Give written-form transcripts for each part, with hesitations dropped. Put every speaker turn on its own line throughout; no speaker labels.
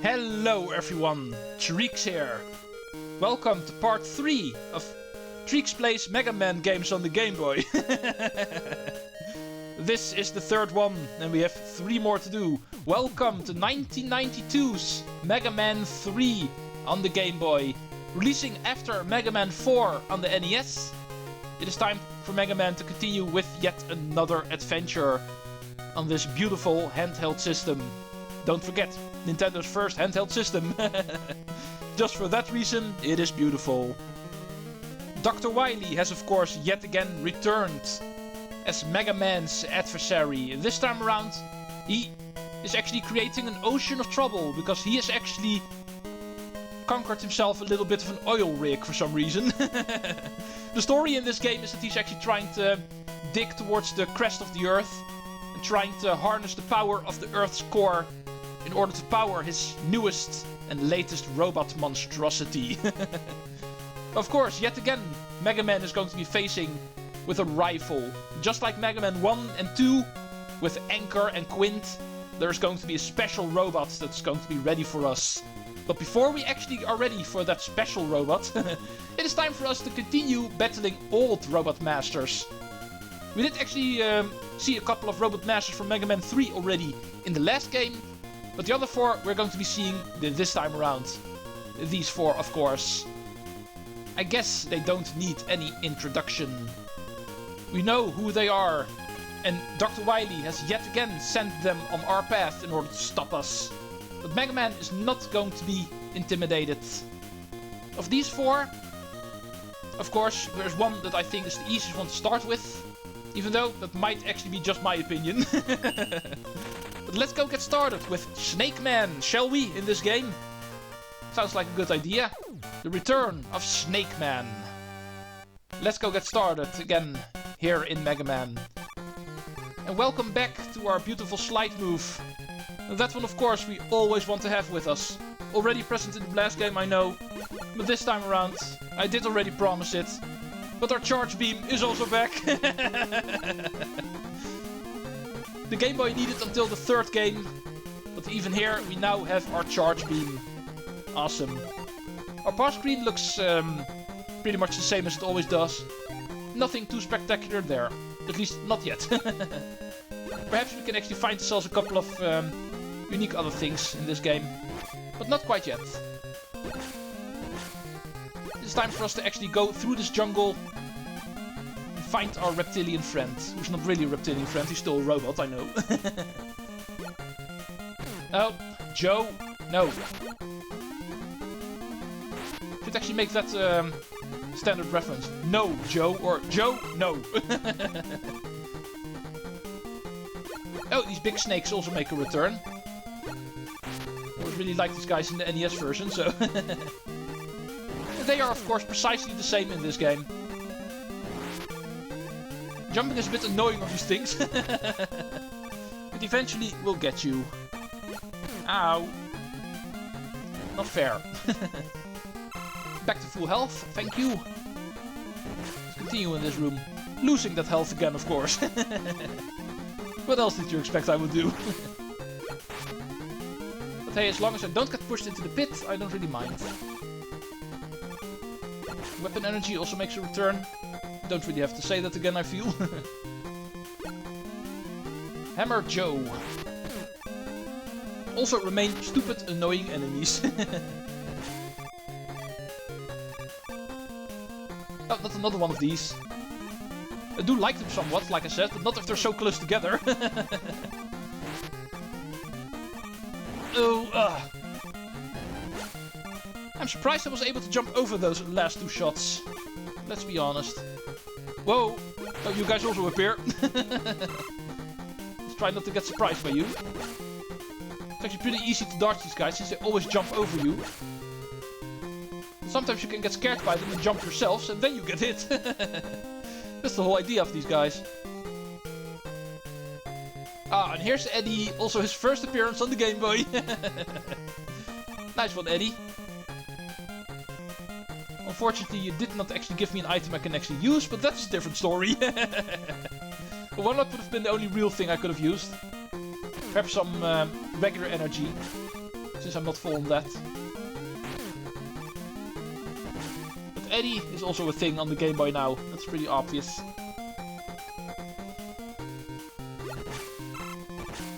Hello everyone, Treecks here. Welcome to part 3 of Treecks Plays Mega Man games on the Game Boy. This is the third one and we have 3 more to do. Welcome to 1992's Mega Man 3 on the Game Boy. Releasing after Mega Man 4 on the NES. It is time for Mega Man to continue with yet another adventure on this beautiful handheld system. Don't forget, Nintendo's first handheld system. Just for that reason, it is beautiful. Dr. Wily has of course yet again returned as Mega Man's adversary. This time around, he is actually creating an ocean of trouble because he has actually conquered himself a little bit of an oil rig for some reason. The story in this game is that he's actually trying to dig towards the crest of the Earth and trying to harness the power of the Earth's core in order to power his newest and latest robot monstrosity. Of course, yet again, Mega Man is going to be facing with a rival. Just like Mega Man 1 and 2, with Anchor and Quint, there's going to be a special robot that's going to be ready for us. But before we actually are ready for that special robot, it is time for us to continue battling old Robot Masters. We did actually see a couple of Robot Masters from Mega Man 3 already in the last game, but the other 4 we're going to be seeing this time around. These 4, of course. I guess they don't need any introduction. We know who they are, and Dr. Wily has yet again sent them on our path in order to stop us. But Mega Man is not going to be intimidated. Of these 4, of course, there's one that I think is the easiest one to start with. Even though that might actually be just my opinion. But let's go get started with Snake Man, shall we, in this game? Sounds like a good idea. The return of Snake Man. Let's go get started again here in Mega Man. And welcome back to our beautiful slide move. And that one, of course, we always want to have with us. Already present in the last game, I know. But this time around, I did already promise it. But our charge beam is also back. The Game Boy needed until the 3rd game. But even here, we now have our charge beam. Awesome. Our pass screen looks pretty much the same as it always does. Nothing too spectacular there. At least, not yet. Perhaps we can actually find ourselves a couple of unique other things in this game. But not quite yet. It's time for us to actually go through this jungle and find our reptilian friend. Who's not really a reptilian friend, he's still a robot, I know. Oh, Joe, no. Should actually make that standard reference. No, Joe, or Joe, no. Oh, these big snakes also make a return. I always really like these guys in the NES version, so... They are, of course, precisely the same in this game. Jumping is a bit annoying on these things. But eventually we'll get you. Ow. Not fair. Back to full health, thank you. Let's continue in this room. Losing that health again, of course. What else did you expect I would do? But hey, as long as I don't get pushed into the pit, I don't really mind. Weapon energy also makes a return. Don't really have to say that again, I feel. Hammer Joe. Also remain stupid, annoying enemies. Oh, not another one of these. I do like them somewhat, like I said, but not if they're so close together. Oh, I'm surprised I was able to jump over those last 2 shots. Let's be honest. Whoa! Oh, you guys also appear. Let's try not to get surprised by you. It's actually pretty easy to dodge these guys since they always jump over you. Sometimes you can get scared by them and jump yourselves and then you get hit. That's the whole idea of these guys. Ah, and here's Eddie, also his first appearance on the Game Boy. Nice one, Eddie. Unfortunately, you did not actually give me an item I can actually use, but that's a different story. A 1-up would have been the only real thing I could have used. Perhaps some regular energy. since I'm not full on that. But Eddie is also a thing on the Game Boy now. That's pretty obvious.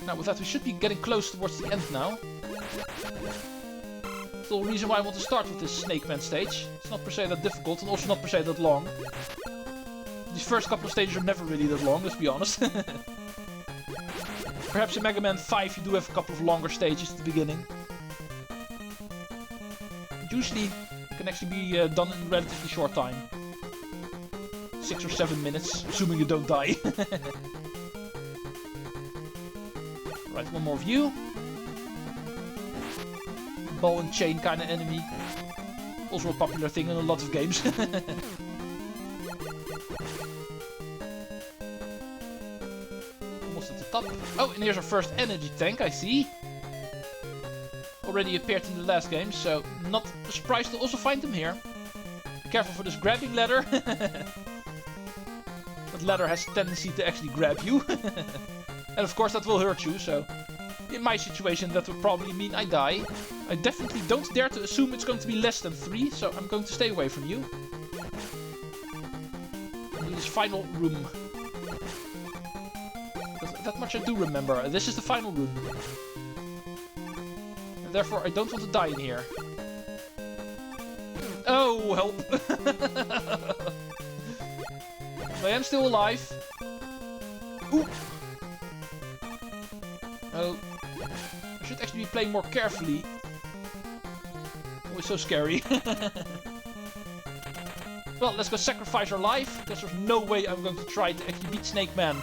Now with that we should be getting close towards the end now. That's the whole reason why I want to start with this Snake Man stage. It's not per se that difficult and also not per se that long. These first couple of stages are never really that long, let's be honest. Perhaps in Mega Man 5 you do have a couple of longer stages at the beginning. Usually it can actually be done in a relatively short time. 6 or 7 minutes, assuming you don't die. Right, one more view. Ball and chain kind of enemy. Also a popular thing in a lot of games. Almost at the top. Oh, and here's our first energy tank, I see. Already appeared in the last game, so not surprised to also find them here. Be careful for this grabbing ladder. That ladder has a tendency to actually grab you. And of course that will hurt you, so in my situation that would probably mean I die. I definitely don't dare to assume it's going to be less than 3, so I'm going to stay away from you. And do this final room. Because that much I do remember. This is the final room. And therefore I don't want to die in here. Oh, help! I am still alive. Ooh! Oh, I should actually be playing more carefully. Oh, it's so scary. Well, let's go sacrifice our life, because there's no way I'm going to try to actually beat Snake Man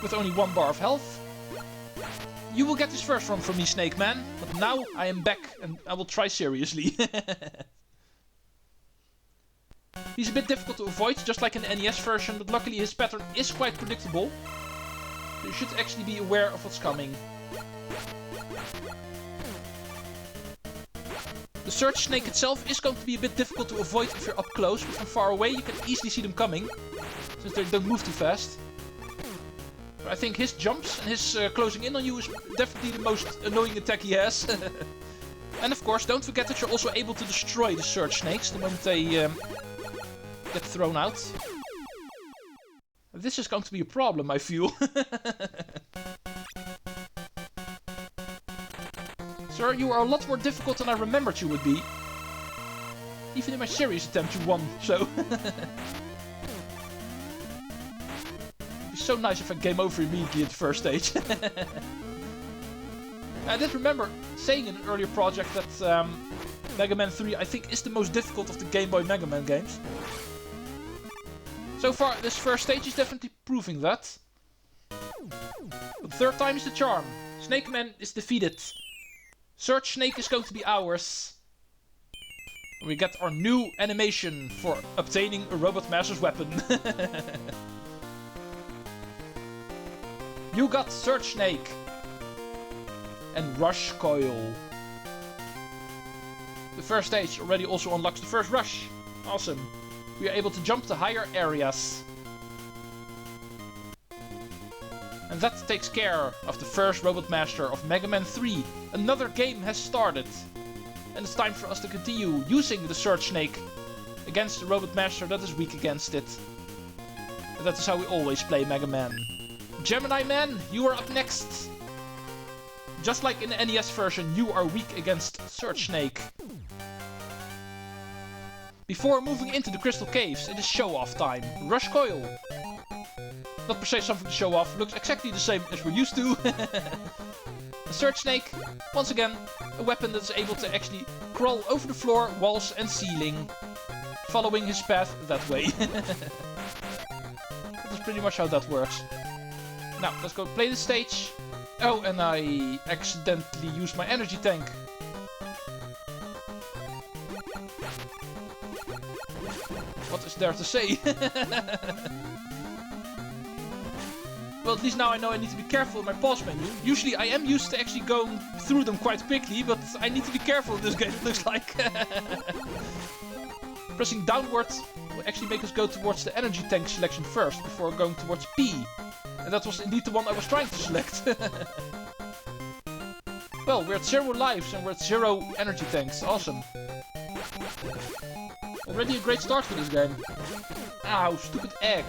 with only 1 bar of health. You will get this first run from me, Snake Man, but now I am back and I will try seriously. He's a bit difficult to avoid, just like in the NES version, but luckily his pattern is quite predictable. So you should actually be aware of what's coming. The Surge Snake itself is going to be a bit difficult to avoid if you're up close, but from far away you can easily see them coming, since they don't move too fast. But I think his jumps and his closing in on you is definitely the most annoying attack he has. And of course, don't forget that you're also able to destroy the Surge Snakes the moment they get thrown out. This is going to be a problem, I feel. Sir, you are a lot more difficult than I remembered you would be. Even in my serious attempt you won, so... It'd be so nice if I game over immediately at the first stage. I did remember saying in an earlier project that Mega Man 3 I think is the most difficult of the Game Boy Mega Man games. So far, this first stage is definitely proving that. The third time is the charm. Snake Man is defeated. Surge Snake is going to be ours. We get our new animation for obtaining a Robot Master's weapon. You got Surge Snake. And Rush Coil. The first stage already also unlocks the first rush. Awesome. We are able to jump to higher areas. And that takes care of the first Robot Master of Mega Man 3. Another game has started. And it's time for us to continue using the Surge Snake against the Robot Master that is weak against it. And that is how we always play Mega Man. Gemini Man, you are up next. Just like in the NES version, you are weak against Surge Snake. Before moving into the Crystal Caves, it is show-off time. Rush Coil. Not per se something to show off, looks exactly the same as we're used to. The Surge Snake, once again, a weapon that's able to actually crawl over the floor, walls and ceiling, following his path that way. That's pretty much how that works. Now, let's go play the stage. Oh, and I accidentally used my energy tank. What is there to say? Well, at least now I know I need to be careful in my pause menu. Usually I am used to actually going through them quite quickly, but I need to be careful in this game, it looks like. Pressing downwards will actually make us go towards the energy tank selection first, before going towards P. And that was indeed the one I was trying to select. Well, we're at 0 lives and we're at 0 energy tanks. Awesome. Already a great start for this game. Ow, stupid egg.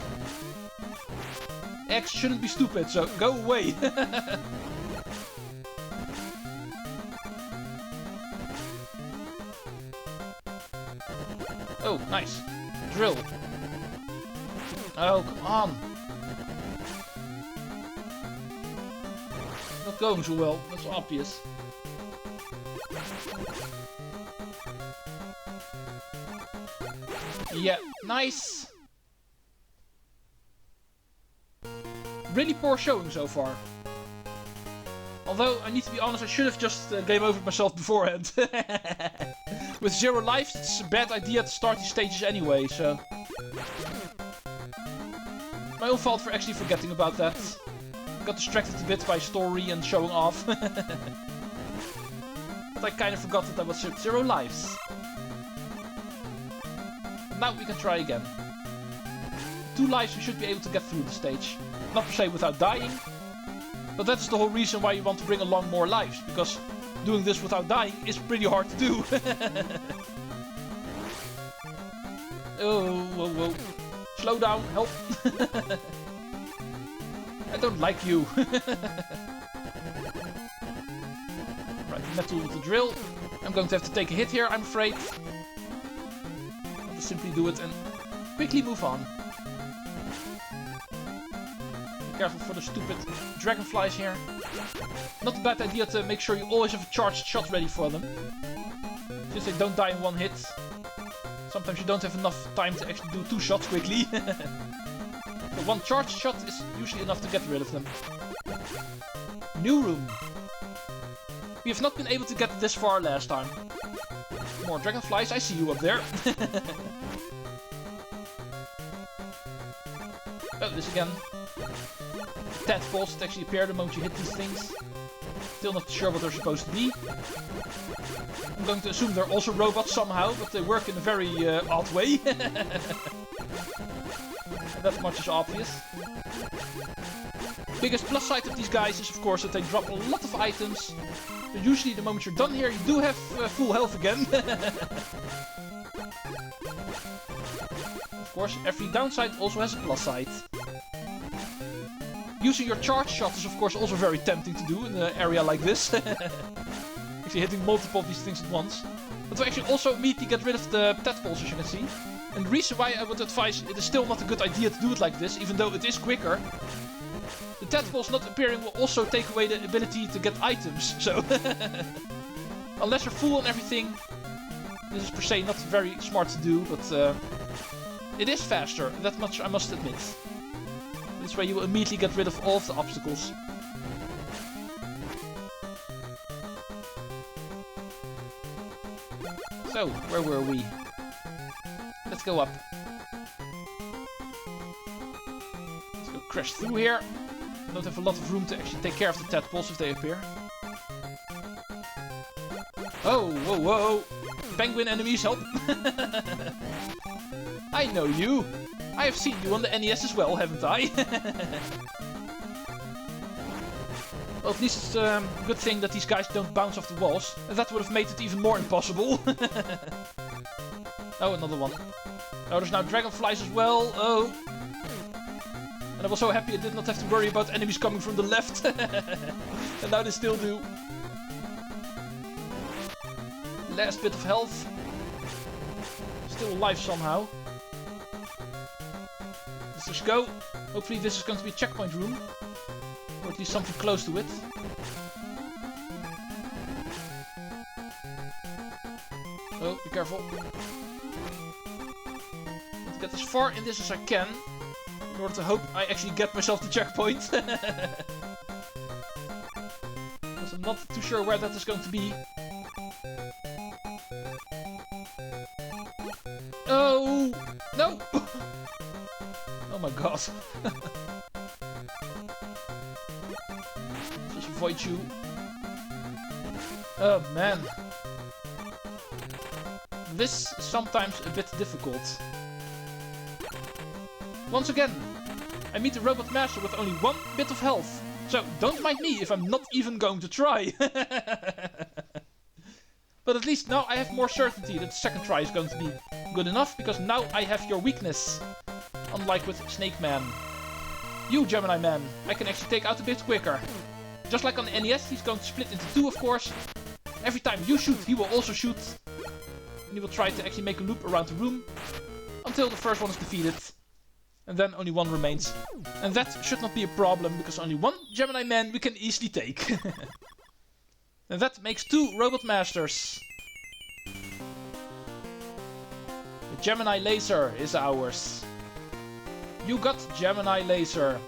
Eggs shouldn't be stupid, so go away. Oh, nice. Drill. Oh, come on. Not going so well, that's obvious. Yeah, nice. Really poor showing so far. Although, I need to be honest, I should have just game overed myself beforehand. With 0 lives, it's a bad idea to start these stages anyway, so... My own fault for actually forgetting about that. I got distracted a bit by story and showing off. But I kind of forgot that I was at 0 lives. Now we can try again. 2 lives we should be able to get through the stage. Not per se without dying, but that's the whole reason why you want to bring along more lives, because doing this without dying is pretty hard to do. Oh, whoa, whoa. Slow down, help. I don't like you. Right, metal with the drill. I'm going to have to take a hit here, I'm afraid. I'll just simply do it and quickly move on. Be careful for the stupid dragonflies here. Not a bad idea to make sure you always have a charged shot ready for them. Since they don't die in 1 hit. Sometimes you don't have enough time to actually do 2 shots quickly. But 1 charged shot is usually enough to get rid of them. New room. We have not been able to get this far last time. More dragonflies, I see you up there. Oh, this again. Tadpoles that actually appear the moment you hit these things. Still not sure what they're supposed to be. I'm going to assume they're also robots somehow, but they work in a very odd way. And that much is obvious. Biggest plus side of these guys is of course that they drop a lot of items. But usually the moment you're done here, you do have full health again. Of course, every downside also has a plus side. Using your charge shot is of course also very tempting to do in an area like this. If you're hitting multiple of these things at once. But to actually also immediately get rid of the tadpoles, as you can see. And the reason why I would advise it is still not a good idea to do it like this, even though it is quicker. The tadpoles not appearing will also take away the ability to get items, so... Unless you're full on everything, this is per se not very smart to do, but it is faster, that much I must admit. This way you will immediately get rid of all of the obstacles. So, where were we? Let's go up. Let's go crash through here. Don't have a lot of room to actually take care of the tadpoles if they appear. Oh, whoa, whoa! Penguin enemies, help! I know you! I have seen you on the NES as well, haven't I? Well, at least it's a good thing that these guys don't bounce off the walls. That would have made it even more impossible. Oh, another one. Oh, there's now dragonflies as well. Oh! And I was so happy I did not have to worry about enemies coming from the left. And now they still do. Last bit of health. Still alive somehow. Let's just go. Hopefully this is going to be a checkpoint room. Or at least something close to it. Oh, be careful. I want to get as far in this as I can. In order to hope I actually get myself the checkpoint. Because I'm not too sure where that is going to be. Oh! No! Oh my god. Just avoid you. Oh man. This is sometimes a bit difficult. Once again, I meet the robot master with only 1 bit of health. So don't mind me if I'm not even going to try. But at least now I have more certainty that the second try is going to be good enough, because now I have your weakness. Unlike with Snake Man. You, Gemini Man, I can actually take out a bit quicker. Just like on the NES, he's going to split into two, of course. Every time you shoot, he will also shoot. And he will try to actually make a loop around the room until the first one is defeated. And then only one remains. And that should not be a problem, because only one Gemini Man we can easily take. And that makes 2 Robot Masters. The Gemini Laser is ours. You got Gemini Laser.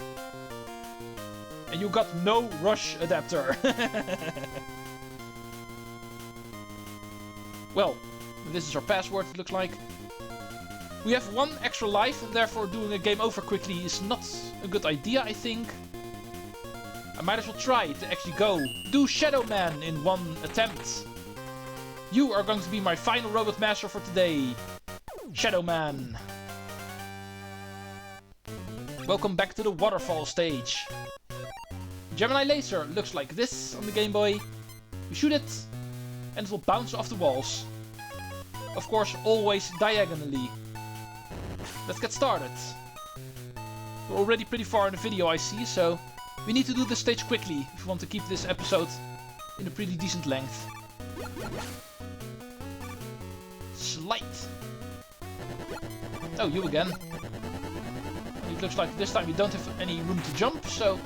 And you got no rush adapter. Well, this is our password, it looks like. We have 1 extra life, and therefore doing a game over quickly is not a good idea, I think. I might as well try to actually do Shadow Man in 1 attempt. You are going to be my final Robot Master for today. Shadow Man. Welcome back to the waterfall stage. Gemini Laser looks like this on the Game Boy. You shoot it, and it will bounce off the walls. Of course, always diagonally. Let's get started. We're already pretty far in the video, I see, so we need to do this stage quickly if we want to keep this episode in a pretty decent length. Slide. Oh, you again. It looks like this time you don't have any room to jump, so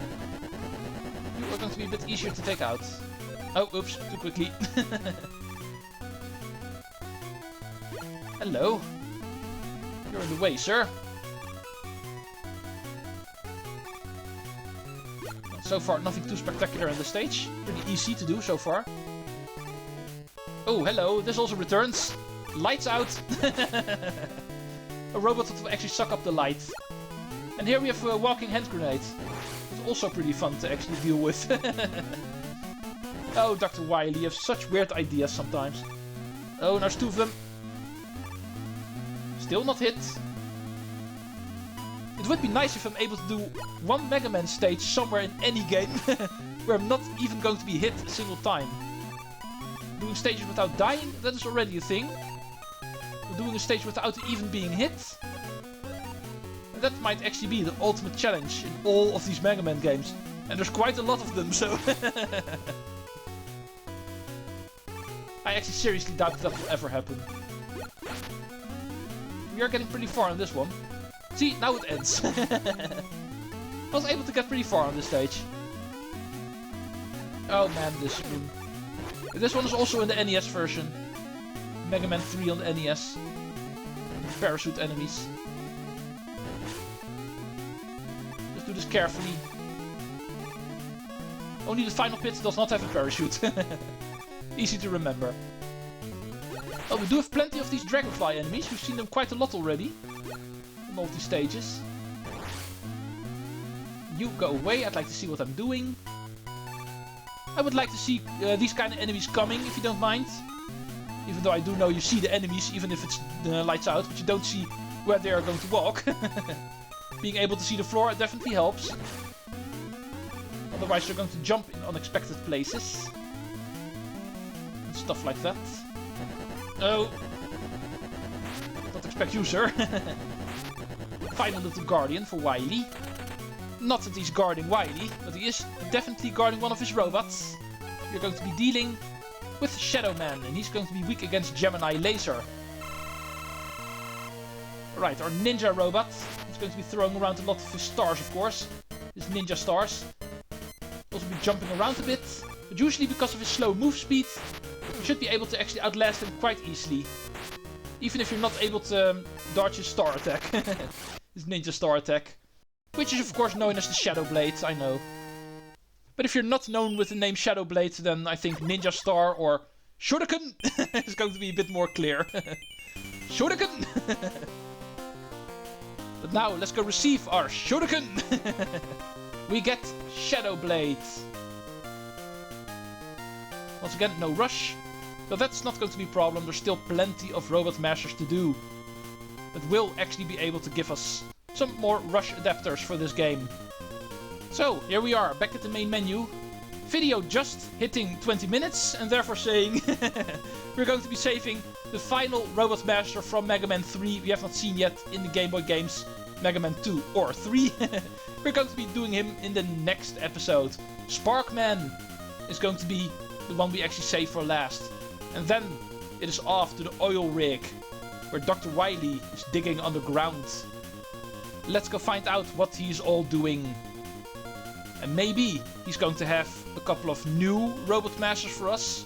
you are going to be a bit easier to take out. Oh, oops, too quickly. Hello. You're in the way, sir. So far, nothing too spectacular in the stage. Pretty easy to do so far. Oh, hello. This also returns. Lights out. A robot that will actually suck up the light. And here we have a walking hand grenade. It's also pretty fun to actually deal with. Oh, Dr. Wily, you have such weird ideas sometimes. Oh, there's 2 of them. Still not hit. It would be nice if I'm able to do 1 Mega Man stage somewhere in any game where I'm not even going to be hit a single time. Doing stages without dying, that is already a thing. But doing a stage without even being hit, that might actually be the ultimate challenge in all of these Mega Man games. And there's quite a lot of them, so I actually seriously doubt that will ever happen. We are getting pretty far on this one. See, now it ends. I was able to get pretty far on this stage. Oh man, this room. This one is also in the NES version. Mega Man 3 on the NES. Parachute enemies. Let's do this carefully. Only the final pit does not have a parachute. Easy to remember. Oh, we do have plenty of these dragonfly enemies. We've seen them quite a lot already. On all these stages. You go away. I'd like to see what I'm doing. I would like to see these kind of enemies coming, if you don't mind. Even though I do know you see the enemies, even if it's lights out, but you don't see where they are going to walk. Being able to see the floor definitely helps. Otherwise, you're going to jump in unexpected places. And stuff like that. Oh. Don't expect you, sir. Final little guardian for Wily. Not that he's guarding Wily, but he is definitely guarding one of his robots. You're going to be dealing with Shadow Man, and he's going to be weak against Gemini Laser. Right, our ninja robot. He's going to be throwing around a lot of his stars, of course. His ninja stars. Also be jumping around a bit, but usually because of his slow move speed, you should be able to actually outlast him quite easily. Even if you're not able to dodge his star attack. His ninja star attack. Which is of course known as the Shadow Blade, I know. But if you're not known with the name Shadow Blade, then I think Ninja Star or Shuriken is going to be a bit more clear. Shuriken! But now, let's go receive our Shuriken! We get Shadow Blade. Once again, no rush. But that's not going to be a problem, there's still plenty of Robot Masters to do. That will actually be able to give us some more rush adapters for this game. So, here we are, back at the main menu. Video just hitting 20 minutes, and therefore saying we're going to be saving the final Robot Master from Mega Man 3 we have not seen yet in the Game Boy games, Mega Man 2 or 3. We're going to be doing him in the next episode. Sparkman is going to be the one we actually save for last. And then it is off to the oil rig, where Dr. Wily is digging underground. Let's go find out what he's all doing. And maybe he's going to have a couple of new Robot Masters for us.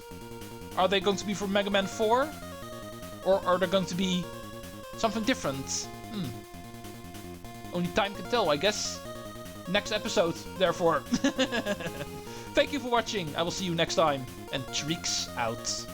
Are they going to be from Mega Man 4? Or are they going to be something different? Only time can tell, I guess. Next episode, therefore. Thank you for watching. I will see you next time. And Treecks out.